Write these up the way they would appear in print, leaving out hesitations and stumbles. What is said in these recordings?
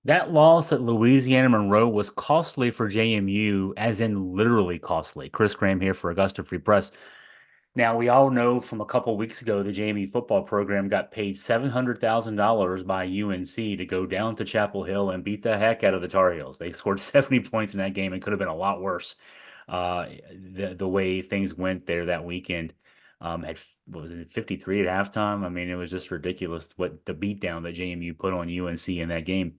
That loss at Louisiana-Monroe was costly for JMU, as in literally costly. Chris Graham here for Augusta Free Press. Now, we all know from a couple weeks ago, the JMU football program got paid $700,000 by UNC to go down to Chapel Hill and beat the heck out of the Tar Heels. They scored 70 points in that game and could have been a lot worse. Uh, the way things went there that weekend, had what was it, 53 at halftime? I mean, it was just ridiculous what the beatdown that JMU put on UNC in that game.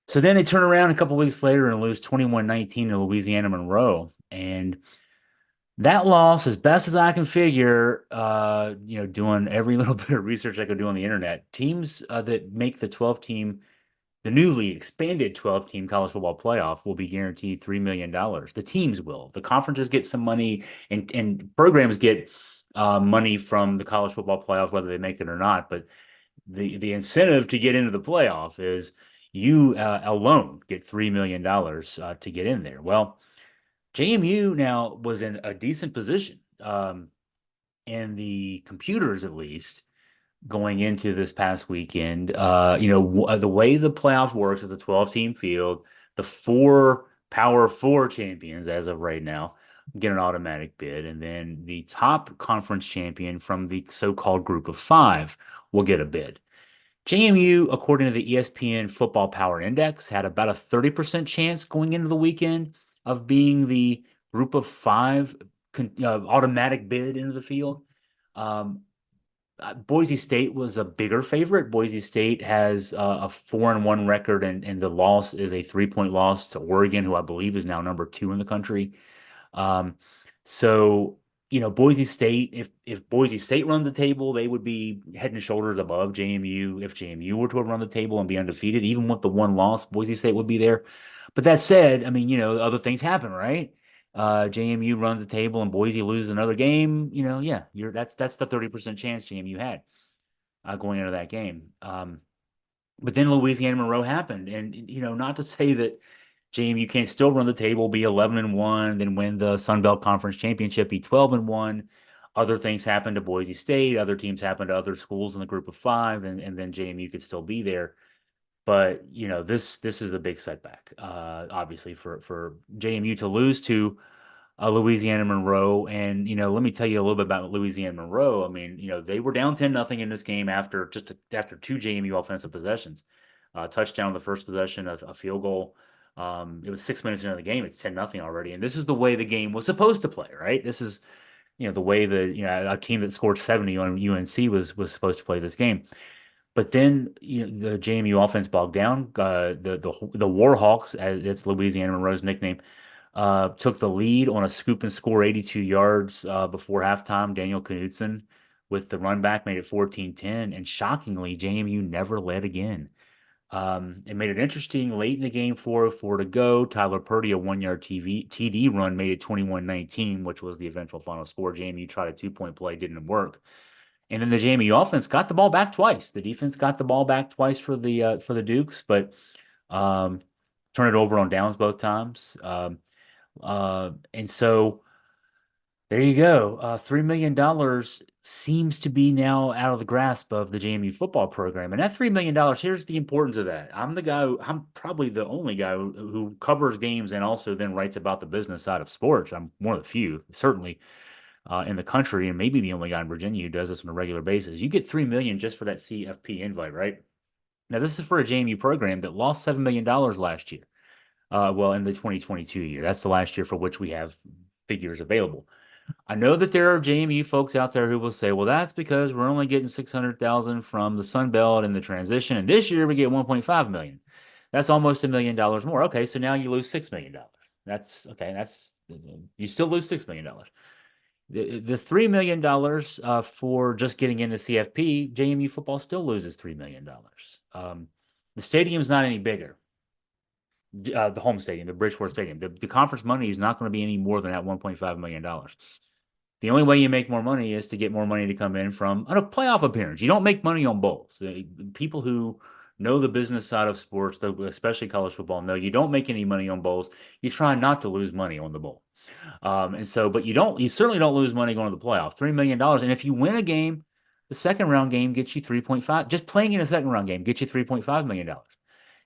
So then they turn around a couple weeks later and lose 21-19 to Louisiana-Monroe. And that loss, as best as I can figure, doing every little bit of research I could do on the internet, teams that make the 12 team, the newly expanded 12 team college football playoff will be guaranteed $3 million. The teams will. The conferences get some money, and programs get money from the college football playoff, whether they make it or not. But the incentive to get into the playoff is you alone get $3 million to get in there. Well, JMU now was in a decent position, in the computers at least, going into this past weekend. The way the playoff works is a 12-team field. The four Power Four champions, as of right now, get an automatic bid, and then the top conference champion from the so-called group of five will get a bid. JMU, according to the ESPN Football Power Index, had about a 30% chance going into the weekend of being the group of five automatic bid into the field. Um, Boise State was a bigger favorite. Boise State has a 4-1 record, and the loss is a 3-point loss to Oregon, who I believe is now number two in the country. Um, so, Boise State, if Boise State runs the table, they would be head and shoulders above JMU. If JMU were to run the table and be undefeated, even with the one loss, Boise State would be there. But that said, I mean, other things happen, right? JMU runs the table and Boise loses another game. Yeah, that's the 30% chance JMU had going into that game. But then Louisiana-Monroe happened, and not to say that JMU can still run the table, be 11-1, then win the Sun Belt Conference Championship, be 12-1. Other things happen to Boise State. Other teams happen to other schools in the group of five, and then JMU could still be there. But this is a big setback, obviously for JMU to lose to Louisiana-Monroe. And let me tell you a little bit about Louisiana-Monroe. I mean, they were down 10-0 in this game after two JMU offensive possessions, touchdown on the first possession, a field goal. It was 6 minutes into the game. It's 10-0 already, and this is the way the game was supposed to play, right? This is the way a team that scored 70 on UNC was supposed to play this game. But then the JMU offense bogged down. The Warhawks, as it's Louisiana-Monroe's nickname, took the lead on a scoop and score 82 yards before halftime. Daniel Knudsen with the run back made it 14-10. And shockingly, JMU never led again. It made it interesting late in the game, 4:04 to go. Tyler Purdy, a 1-yard TD run, made it 21-19, which was the eventual final score. JMU tried a 2-point play, didn't work. And then the JMU offense got the ball back twice. The defense got the ball back twice for the Dukes, but um, turned it over on downs both times. And so there you go. $3 million seems to be now out of the grasp of the JMU football program. And that $3 million, here's the importance of that. I'm probably the only guy who covers games and also then writes about the business side of sports. I'm one of the few, certainly, in the country, and maybe the only guy in Virginia who does this on a regular basis. You get $3 million just for that CFP invite, right? Now, this is for a JMU program that lost $7 million last year. Well, in the 2022 year, that's the last year for which we have figures available. I know that there are JMU folks out there who will say, well, that's because we're only getting 600,000 from the Sun Belt and the transition, and this year we get 1.5 million. That's almost $1 million more. Okay, so now you lose $6 million. That's okay. You still lose $6 million. The $3 million for just getting into CFP, JMU football still loses $3 million. The stadium's not any bigger. The home stadium, the Bridgeport Stadium. The conference money is not going to be any more than that $1.5 million. The only way you make more money is to get more money to come in from a playoff appearance. You don't make money on bowls. People who know the business side of sports, especially college football, know you don't make any money on bowls. You try not to lose money on the bowl. But you certainly don't lose money going to the playoff. $3 million. And if you win a game, the second round game gets you 3.5. Just playing in a second round game gets you $3.5 million.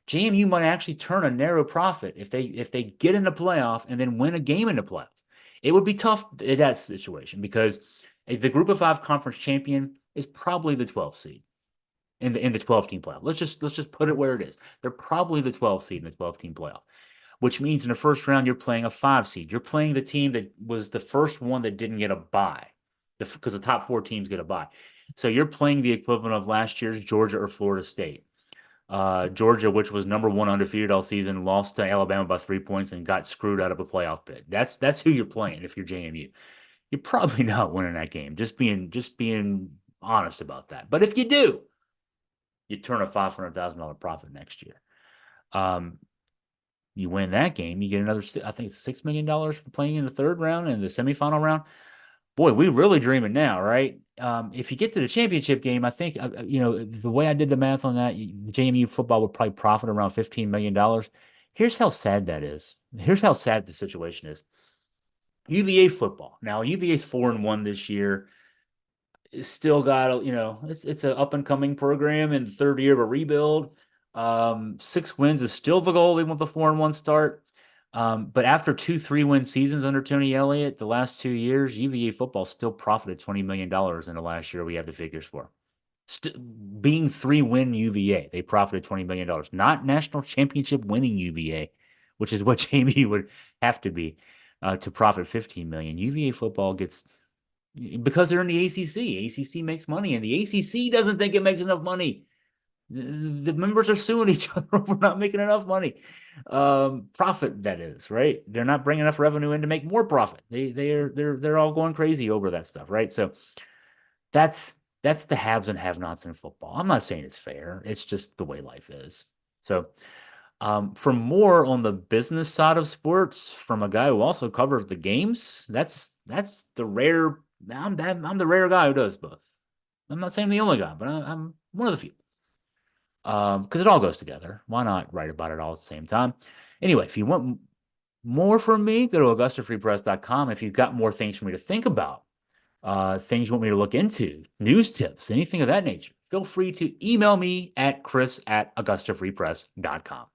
JMU might actually turn a narrow profit if they get in the playoff and then win a game in the playoff. It would be tough in that situation because the Group of Five conference champion is probably the 12th seed in the 12 team playoff. Let's just put it where it is. They're probably the 12th seed in the 12 team playoff, which means in the first round you're playing a 5 seed. You're playing the team that was the first one that didn't get a bye, because the top 4 teams get a bye. So you're playing the equivalent of last year's Georgia or Florida State. Georgia, which was number one undefeated all season, lost to Alabama by 3 points and got screwed out of a playoff bid. That's who you're playing if you're JMU. You're probably not winning that game. Just being honest about that. But if you do, you turn a $500,000 profit next year. Um, you win that game, you get another, I think it's $6 million for playing in the third round and the semifinal round. Boy, we really dreaming now, right? If you get to the championship game, I think the way I did the math on that, the JMU football would probably profit around $15 million. Here's how sad that is. Here's how sad the situation is. UVA football. Now UVA's 4-1 this year. It's still got it's an up and coming program in the third year of a rebuild. 6 wins is still the goal. They want the 4-1 start. But after 2 3-win seasons under Tony Elliott, the last 2 years, UVA football still profited $20 million in the last year we have the figures for. Being 3-win UVA, they profited $20 million, not national championship winning UVA, which is what JMU would have to be to profit $15 million. UVA football gets, because they're in the ACC. ACC makes money, and the ACC doesn't think it makes enough money. The members are suing each other over not making enough money. Profit, that is, right? They're not bringing enough revenue in to make more profit. They're all going crazy over that stuff, right? So that's the haves and have-nots in football. I'm not saying it's fair. It's just the way life is. So for more on the business side of sports, from a guy who also covers the games, that's the rare. I'm the rare guy who does both. I'm not saying the only guy, but I'm one of the few. Because it all goes together. Why not write about it all at the same time? Anyway, if you want more from me, go to AugustaFreePress.com. If you've got more things for me to think about, things you want me to look into, news tips, anything of that nature, feel free to email me at chris@AugustaFreePress.com.